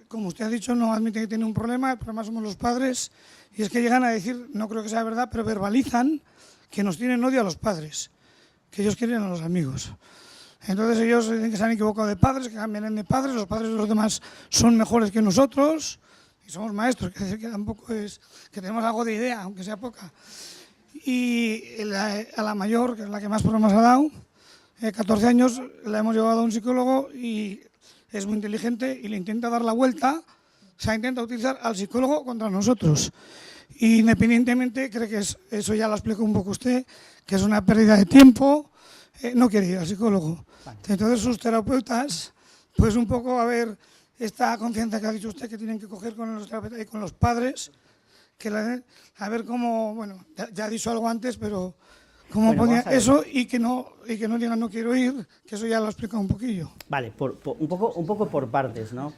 como usted ha dicho, no admite que tiene un problema, el problema somos los padres, y es que llegan a decir, no creo que sea verdad, pero verbalizan que nos tienen odio a los padres, que ellos quieren a los amigos. Entonces ellos dicen que se han equivocado de padres, que cambian de padres, los padres de los demás son mejores que nosotros, y somos maestros, que decir que tampoco es que tenemos algo de idea, aunque sea poca. Y a la mayor, que es la que más problemas ha dado, 14 años, la hemos llevado a un psicólogo y es muy inteligente y le intenta dar la vuelta, o sea, intenta utilizar al psicólogo contra nosotros. Y independientemente, cree que eso ya lo explicó un poco usted, que es una pérdida de tiempo, no quiere ir al psicólogo. Entonces sus terapeutas, pues un poco a ver esta confianza que ha dicho usted que tienen que coger con los terapeutas y con los padres, que a ver cómo, bueno, ya ha dicho algo antes, pero cómo ponía eso y que no digan no quiero ir, que eso ya lo ha explicado un poquillo. Vale, un poco por partes, ¿no?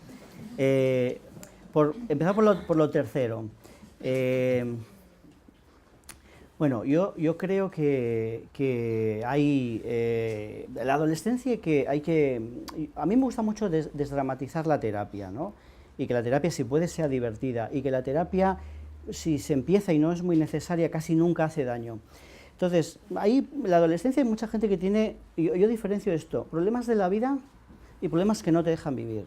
Empezar por lo tercero. Bueno, yo creo que hay la adolescencia a mí me gusta mucho desdramatizar la terapia, ¿no? Y que la terapia, si puede, sea divertida, y que la terapia, si se empieza y no es muy necesaria, casi nunca hace daño. Entonces, ahí en la adolescencia hay mucha gente que tiene, yo diferencio esto, problemas de la vida y problemas que no te dejan vivir.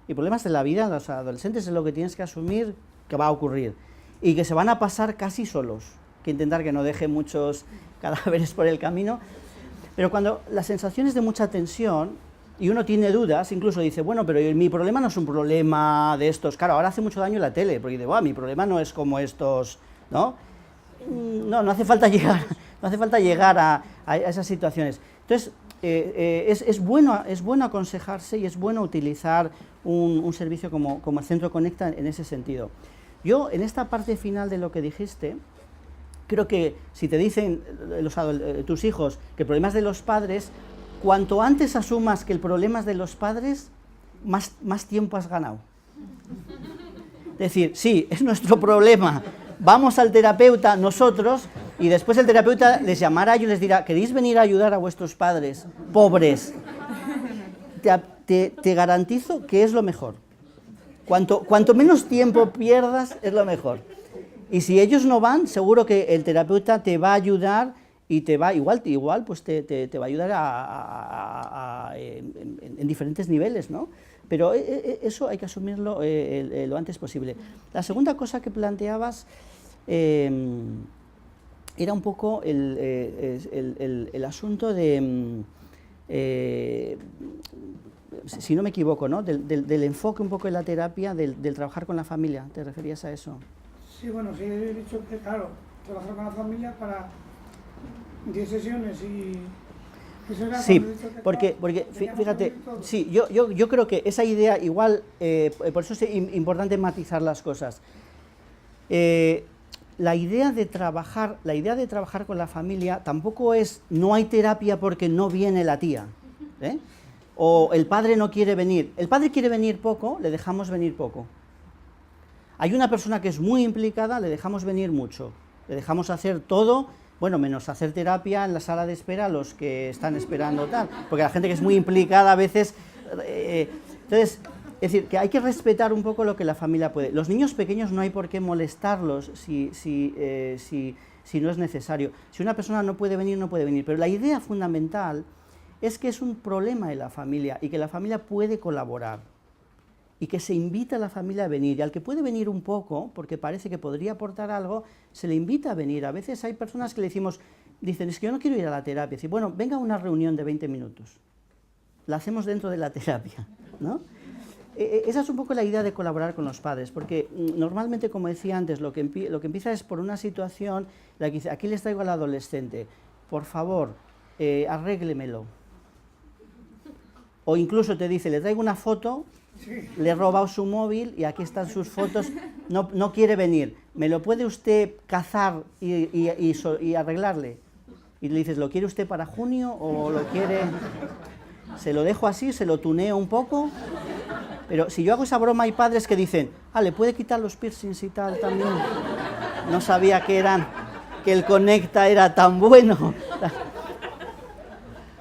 Y problemas de la vida, los adolescentes, es lo que tienes que asumir que va a ocurrir y que se van a pasar casi solos, que intentar que no deje muchos cadáveres por el camino. Pero cuando las sensaciones de mucha tensión y uno tiene dudas, incluso dice, bueno, pero mi problema no es un problema de estos, claro, ahora hace mucho daño la tele, porque dice, mi problema no es como estos, ¿no? No hace falta llegar a esas situaciones. Entonces, es bueno aconsejarse y es bueno utilizar un servicio como el Centro Conecta en ese sentido. Yo, en esta parte final de lo que dijiste, creo que si te dicen tus hijos que el problema es de los padres, cuanto antes asumas que el problema es de los padres, más tiempo has ganado. Es decir, sí, es nuestro problema, vamos al terapeuta nosotros, y después el terapeuta les llamará y les dirá, ¿queréis venir a ayudar a vuestros padres, pobres? Te garantizo que es lo mejor. Cuanto menos tiempo pierdas, es lo mejor. Y si ellos no van, seguro que el terapeuta te va a ayudar y te va igual pues te va a ayudar en diferentes niveles, ¿no? Pero eso hay que asumirlo lo antes posible. La segunda cosa que planteabas era un poco el asunto de, si no me equivoco, ¿no? Del enfoque un poco en la terapia, del trabajar con la familia. ¿Te referías a eso? Sí, bueno, sí, he dicho que, claro, trabajar con la familia para 10 sesiones y... Sí, porque fíjate, sí, yo creo que esa idea igual, por eso es importante matizar las cosas. La idea de trabajar con la familia tampoco es no hay terapia porque no viene la tía, ¿eh? O el padre no quiere venir. El padre quiere venir poco, le dejamos venir poco. Hay una persona que es muy implicada, le dejamos venir mucho. Le dejamos hacer todo, bueno, menos hacer terapia en la sala de espera a los que están esperando tal. Porque la gente que es muy implicada a veces... entonces, es decir, que hay que respetar un poco lo que la familia puede. Los niños pequeños no hay por qué molestarlos si no es necesario. Si una persona no puede venir, no puede venir. Pero la idea fundamental es que es un problema de la familia y que la familia puede colaborar. Y que se invita a la familia a venir, y al que puede venir un poco, porque parece que podría aportar algo, se le invita a venir. A veces hay personas que le dicen, es que yo no quiero ir a la terapia. Dicen, bueno, venga a una reunión de 20 minutos. La hacemos dentro de la terapia, ¿no? Esa es un poco la idea de colaborar con los padres, porque normalmente, como decía antes, lo que empieza es por una situación, la que dice, aquí les traigo al adolescente, por favor, arréglemelo. O incluso te dice, le traigo una foto, le he robado su móvil y aquí están sus fotos, no quiere venir. ¿Me lo puede usted cazar y arreglarle? Y le dices, ¿lo quiere usted para junio o lo quiere...? Se lo dejo así, se lo tuneo un poco. Pero si yo hago esa broma, hay padres que dicen, ¿le puede quitar los piercings y tal también? No sabía que el Conecta era tan bueno.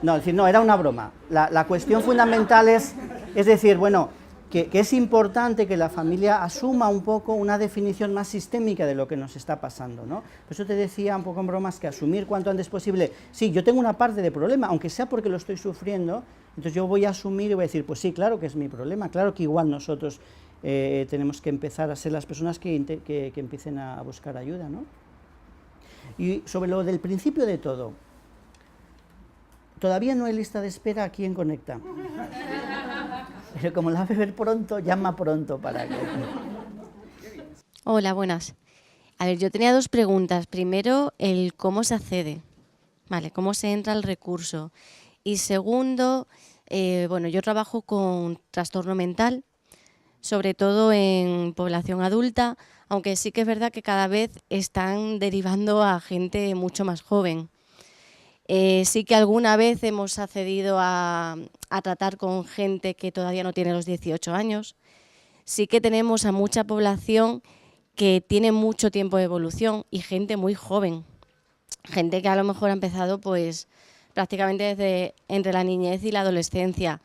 No, es decir, no, era una broma. La cuestión fundamental es decir, bueno, que es importante que la familia asuma un poco una definición más sistémica de lo que nos está pasando, ¿no? Por eso te decía un poco en bromas que asumir cuanto antes posible, sí, yo tengo una parte de problema, aunque sea porque lo estoy sufriendo, entonces yo voy a asumir y voy a decir, pues sí, claro que es mi problema, claro que igual nosotros tenemos que empezar a ser las personas que empiecen a buscar ayuda, ¿no? Y sobre lo del principio de todo, todavía no hay lista de espera aquí en Conecta. Pero como la va a ver pronto, llama pronto para que... Hola, buenas. A ver, yo tenía dos preguntas. Primero, el cómo se accede, ¿vale? Cómo se entra al recurso. Y segundo, bueno, yo trabajo con trastorno mental, sobre todo en población adulta, aunque sí que es verdad que cada vez están derivando a gente mucho más joven. Sí que alguna vez hemos accedido a tratar con gente que todavía no tiene los 18 años. Sí que tenemos a mucha población que tiene mucho tiempo de evolución y gente muy joven. Gente que a lo mejor ha empezado pues prácticamente desde entre la niñez y la adolescencia.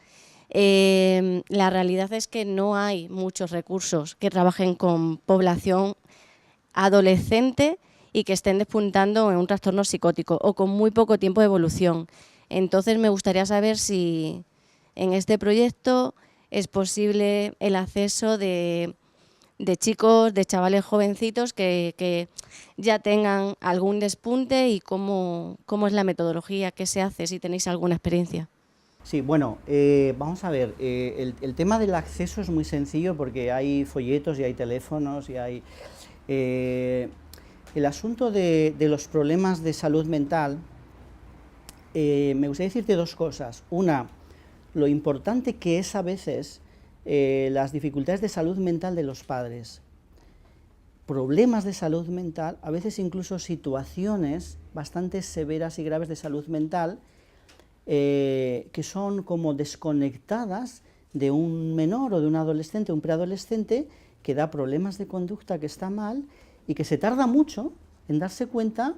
La realidad es que no hay muchos recursos que trabajen con población adolescente y que estén despuntando en un trastorno psicótico o con muy poco tiempo de evolución. Entonces me gustaría saber si en este proyecto es posible el acceso de chicos, de chavales jovencitos que ya tengan algún despunte y cómo es la metodología, qué se hace, si tenéis alguna experiencia. Sí, bueno, vamos a ver, el tema del acceso es muy sencillo porque hay folletos y hay teléfonos y hay... el asunto de los problemas de salud mental, me gustaría decirte dos cosas. Una, lo importante que es a veces las dificultades de salud mental de los padres. Problemas de salud mental, a veces incluso situaciones bastante severas y graves de salud mental, que son como desconectadas de un menor o de un adolescente, un preadolescente, que da problemas de conducta, que está mal, y que se tarda mucho en darse cuenta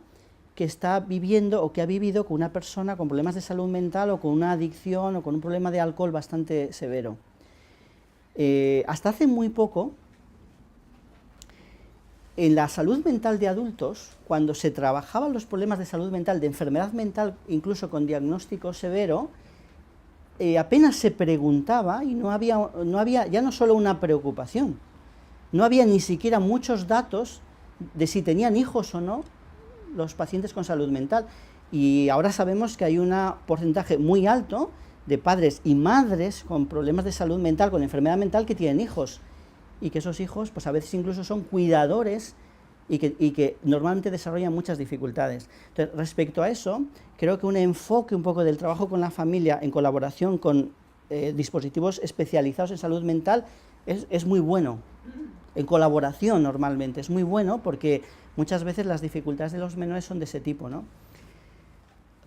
que está viviendo o que ha vivido con una persona con problemas de salud mental o con una adicción o con un problema de alcohol bastante severo. Hasta hace muy poco, en la salud mental de adultos, cuando se trabajaban los problemas de salud mental, de enfermedad mental, incluso con diagnóstico severo, apenas se preguntaba y no había ya no solo una preocupación, no había ni siquiera muchos datos de si tenían hijos o no los pacientes con salud mental. Y ahora sabemos que hay un porcentaje muy alto de padres y madres con problemas de salud mental, con enfermedad mental, que tienen hijos. Y que esos hijos, pues a veces incluso son cuidadores y que normalmente desarrollan muchas dificultades. Entonces, respecto a eso, creo que un enfoque un poco del trabajo con la familia en colaboración con dispositivos especializados en salud mental es muy bueno. En colaboración normalmente es muy bueno porque muchas veces las dificultades de los menores son de ese tipo, ¿no?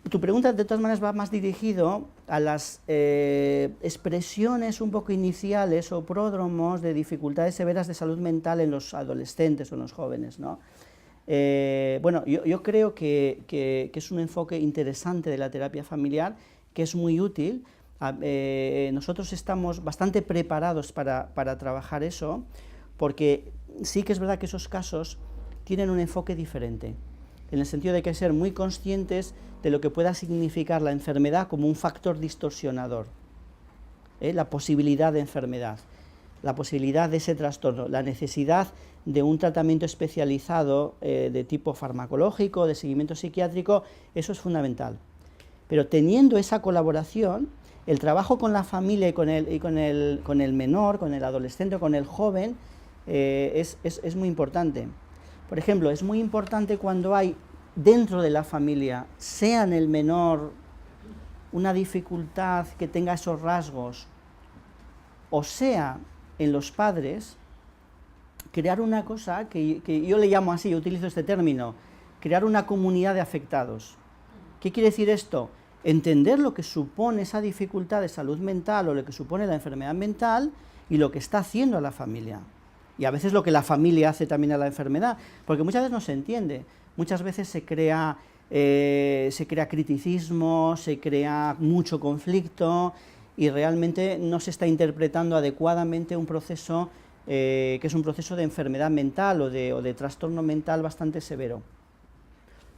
Tu pregunta de todas maneras va más dirigido a las expresiones un poco iniciales o pródromos de dificultades severas de salud mental en los adolescentes o en los jóvenes, ¿no? Bueno, yo creo que es un enfoque interesante de la terapia familiar, que es muy útil. Nosotros estamos bastante preparados para trabajar eso, porque sí que es verdad que esos casos tienen un enfoque diferente, en el sentido de que hay que ser muy conscientes de lo que pueda significar la enfermedad como un factor distorsionador, la posibilidad de enfermedad, la posibilidad de ese trastorno, la necesidad de un tratamiento especializado de tipo farmacológico, de seguimiento psiquiátrico, eso es fundamental. Pero teniendo esa colaboración, el trabajo con la familia y con el menor, con el adolescente o con el joven, es muy importante. Por ejemplo, es muy importante cuando hay dentro de la familia, sea en el menor una dificultad que tenga esos rasgos, o sea en los padres, crear una cosa que yo le llamo así, yo utilizo este término, crear una comunidad de afectados. ¿Qué quiere decir esto? Entender lo que supone esa dificultad de salud mental o lo que supone la enfermedad mental y lo que está haciendo a la familia. Y a veces lo que la familia hace también a la enfermedad, porque muchas veces no se entiende. Muchas veces se crea criticismo, se crea mucho conflicto y realmente no se está interpretando adecuadamente un proceso que es un proceso de enfermedad mental o de trastorno mental bastante severo.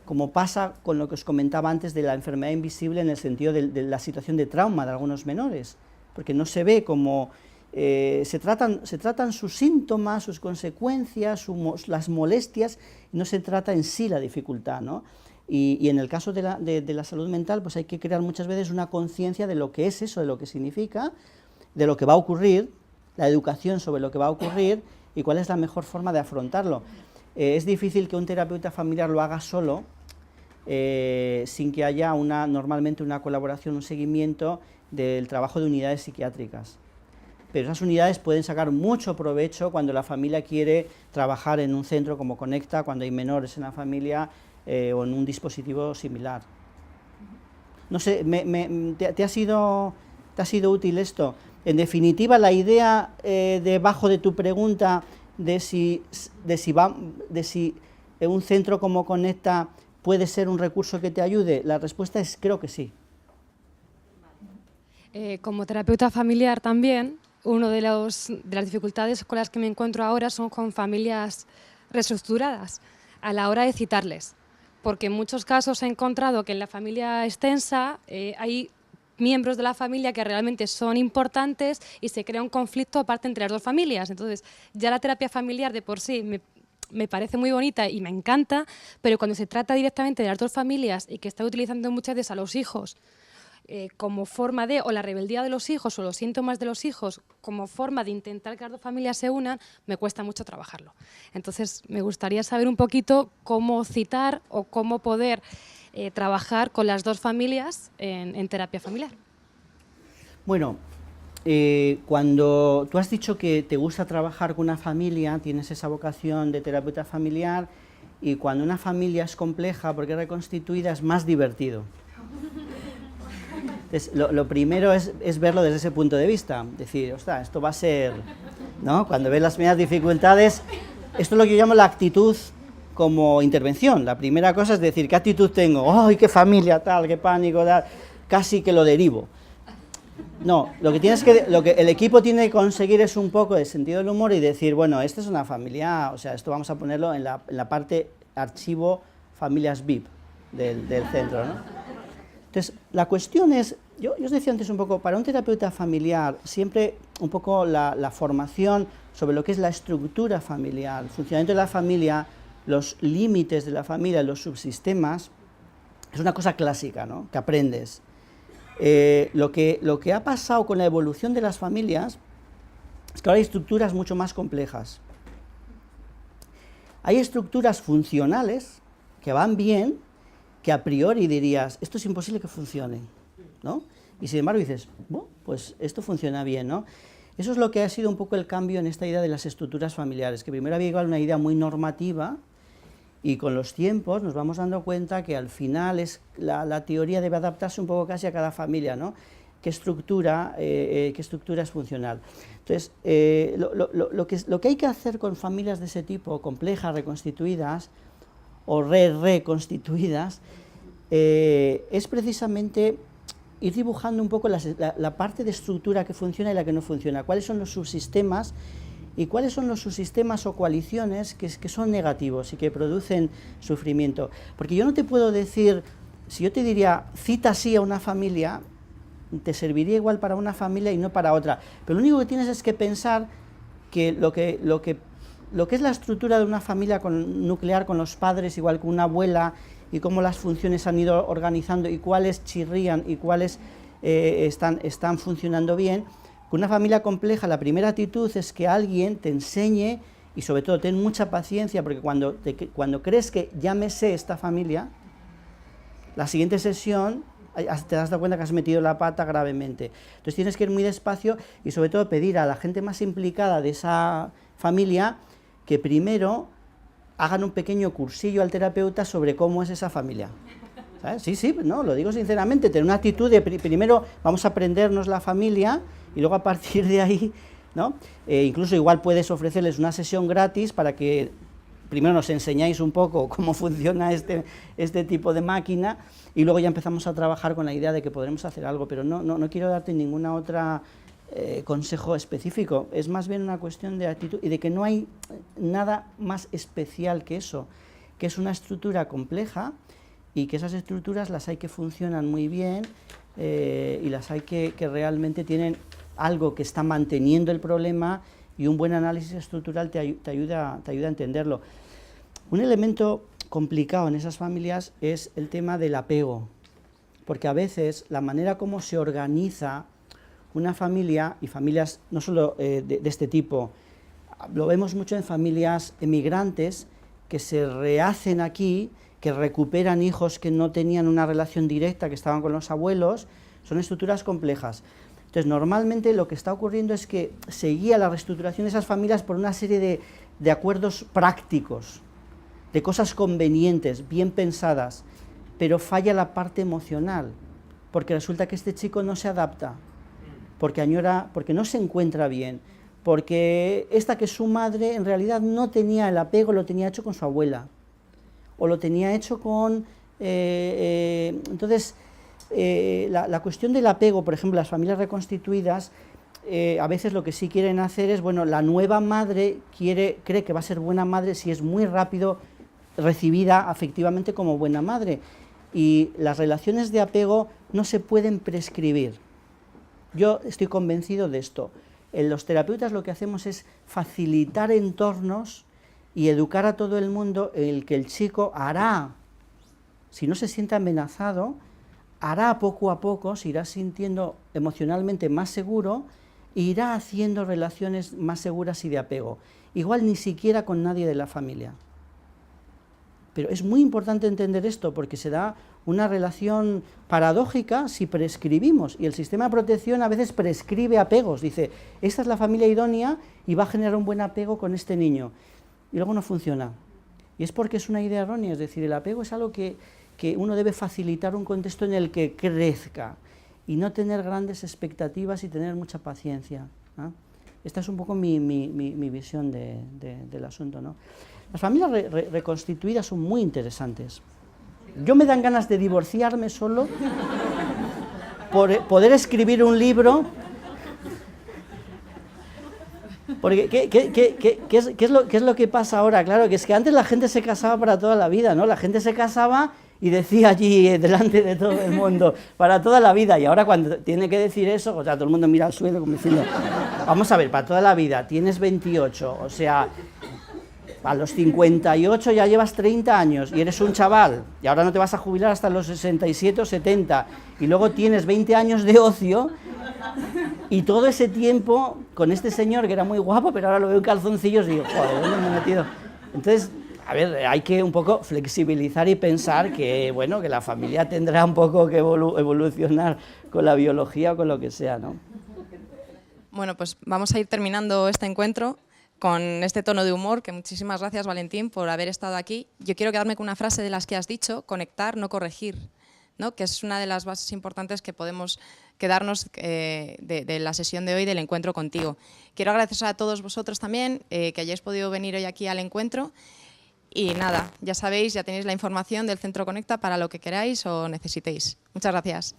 Como pasa con lo que os comentaba antes de la enfermedad invisible en el sentido de la situación de trauma de algunos menores, porque no se ve como se tratan sus síntomas, sus consecuencias, las molestias, y no se trata en sí la dificultad, ¿no? Y en el caso de la salud mental, pues hay que crear muchas veces una conciencia de lo que es eso, de lo que significa, de lo que va a ocurrir, la educación sobre lo que va a ocurrir y cuál es la mejor forma de afrontarlo. Es difícil que un terapeuta familiar lo haga solo, sin que haya normalmente una colaboración, un seguimiento del trabajo de unidades psiquiátricas. Pero esas unidades pueden sacar mucho provecho cuando la familia quiere trabajar en un centro como Conecta, cuando hay menores en la familia o en un dispositivo similar. No sé, ¿te ha sido útil esto? En definitiva, la idea debajo de tu pregunta de si un centro como Conecta puede ser un recurso que te ayude, la respuesta es creo que sí. Como terapeuta familiar también, una de las dificultades con las que me encuentro ahora son con familias reestructuradas a la hora de citarles, porque en muchos casos he encontrado que en la familia extensa hay miembros de la familia que realmente son importantes y se crea un conflicto aparte entre las dos familias. Entonces, ya la terapia familiar de por sí me parece muy bonita y me encanta, pero cuando se trata directamente de las dos familias y que está utilizando muchas veces a los hijos como forma de, o la rebeldía de los hijos o los síntomas de los hijos como forma de intentar que las dos familias se unan, me cuesta mucho trabajarlo. Entonces, me gustaría saber un poquito cómo citar o cómo poder trabajar con las dos familias en terapia familiar. Bueno, cuando tú has dicho que te gusta trabajar con una familia, tienes esa vocación de terapeuta familiar, y cuando una familia es compleja porque es reconstituida es más divertido. Entonces, lo primero es verlo desde ese punto de vista, decir, ostras, esto va a ser, ¿no? Cuando ves las primeras dificultades, esto es lo que yo llamo la actitud como intervención. La primera cosa es decir, ¿qué actitud tengo? ¡Ay, qué familia, tal, qué pánico, tal! Casi que lo derivo. No, lo que el equipo tiene que conseguir es un poco de sentido del humor y decir, bueno, esta es una familia, o sea, esto vamos a ponerlo en la parte archivo familias VIP del centro, ¿no? Entonces, la cuestión es, yo os decía antes un poco, para un terapeuta familiar, siempre un poco la formación sobre lo que es la estructura familiar, el funcionamiento de la familia, los límites de la familia, los subsistemas, es una cosa clásica, ¿no?, que aprendes. Lo que ha pasado con la evolución de las familias es que ahora hay estructuras mucho más complejas. Hay estructuras funcionales que van bien, que a priori dirías, esto es imposible que funcione, ¿no? Y sin embargo dices, bueno, pues esto funciona bien, ¿no? Eso es lo que ha sido un poco el cambio en esta idea de las estructuras familiares, que primero había igual una idea muy normativa, y con los tiempos nos vamos dando cuenta que al final la teoría debe adaptarse un poco casi a cada familia, ¿no? ¿Qué estructura es funcional? Entonces, lo que hay que hacer con familias de ese tipo, complejas, reconstituidas, o reconstituidas, es precisamente ir dibujando un poco la parte de estructura que funciona y la que no funciona, cuáles son los subsistemas y cuáles son los subsistemas o coaliciones que son negativos y que producen sufrimiento. Porque yo no te puedo decir, si yo te diría, cita sí a una familia, te serviría igual para una familia y no para otra, pero lo único que tienes es que pensar que lo que es la estructura de una familia nuclear con los padres, igual que una abuela, y cómo las funciones han ido organizando y cuáles chirrían y cuáles están funcionando bien. Con una familia compleja, la primera actitud es que alguien te enseñe, y sobre todo ten mucha paciencia, porque cuando crees que ya me sé esta familia, la siguiente sesión te das cuenta que has metido la pata gravemente. Entonces tienes que ir muy despacio y sobre todo pedir a la gente más implicada de esa familia que primero hagan un pequeño cursillo al terapeuta sobre cómo es esa familia. ¿Sabes? Sí, no, lo digo sinceramente, tener una actitud de primero vamos a aprendernos la familia y luego a partir de ahí, ¿no? Incluso igual puedes ofrecerles una sesión gratis para que primero nos enseñáis un poco cómo funciona este tipo de máquina y luego ya empezamos a trabajar con la idea de que podremos hacer algo, pero no quiero darte ninguna otra consejo específico, es más bien una cuestión de actitud y de que no hay nada más especial que eso, que es una estructura compleja y que esas estructuras las hay que funcionan muy bien y las hay que realmente tienen algo que está manteniendo el problema y un buen análisis estructural te ayuda a entenderlo. Un elemento complicado en esas familias es el tema del apego, porque a veces la manera como se organiza una familia, y familias no solo de este tipo, lo vemos mucho en familias emigrantes que se rehacen aquí, que recuperan hijos que no tenían una relación directa, que estaban con los abuelos, son estructuras complejas. Entonces, normalmente lo que está ocurriendo es que se guía la reestructuración de esas familias por una serie de acuerdos prácticos, de cosas convenientes, bien pensadas, pero falla la parte emocional, porque resulta que este chico no se adapta, porque añora, porque no se encuentra bien, porque esta que es su madre en realidad no tenía el apego, lo tenía hecho con su abuela, o lo tenía hecho con... entonces, la cuestión del apego, por ejemplo, las familias reconstituidas, a veces lo que sí quieren hacer es, bueno, la nueva madre cree que va a ser buena madre si es muy rápido recibida afectivamente como buena madre, y las relaciones de apego no se pueden prescribir. Yo estoy convencido de esto. Los terapeutas lo que hacemos es facilitar entornos y educar a todo el mundo en el que el chico hará, si no se siente amenazado, hará poco a poco, se irá sintiendo emocionalmente más seguro e irá haciendo relaciones más seguras y de apego. Igual ni siquiera con nadie de la familia. Pero es muy importante entender esto porque se da una relación paradójica si prescribimos, y el sistema de protección a veces prescribe apegos, dice, esta es la familia idónea y va a generar un buen apego con este niño, y luego no funciona. Y es porque es una idea errónea, es decir, el apego es algo que uno debe facilitar un contexto en el que crezca, y no tener grandes expectativas y tener mucha paciencia, ¿no? Esta es un poco mi visión del asunto, ¿no? Las familias reconstituidas son muy interesantes. Yo me dan ganas de divorciarme solo por poder escribir un libro, porque ¿qué es lo que pasa ahora? Claro, que es que antes la gente se casaba para toda la vida, ¿no? La gente se casaba y decía allí delante de todo el mundo, para toda la vida, y ahora cuando tiene que decir eso, o sea, todo el mundo mira al suelo como diciendo, vamos a ver, para toda la vida, tienes 28, o sea... A los 58 ya llevas 30 años y eres un chaval, y ahora no te vas a jubilar hasta los 67 o 70, y luego tienes 20 años de ocio, y todo ese tiempo con este señor que era muy guapo, pero ahora lo veo en calzoncillos y digo, joder, ¿dónde me he metido? Entonces, a ver, hay que un poco flexibilizar y pensar que, bueno, que la familia tendrá un poco que evolucionar con la biología o con lo que sea, ¿no? Bueno, pues vamos a ir terminando este encuentro con este tono de humor, que muchísimas gracias, Valentín, por haber estado aquí. Yo quiero quedarme con una frase de las que has dicho, conectar, no corregir, ¿no? Que es una de las bases importantes que podemos quedarnos de la sesión de hoy, del encuentro contigo. Quiero agradecer a todos vosotros también que hayáis podido venir hoy aquí al encuentro, y nada, ya sabéis, ya tenéis la información del Centro Conecta para lo que queráis o necesitéis. Muchas gracias.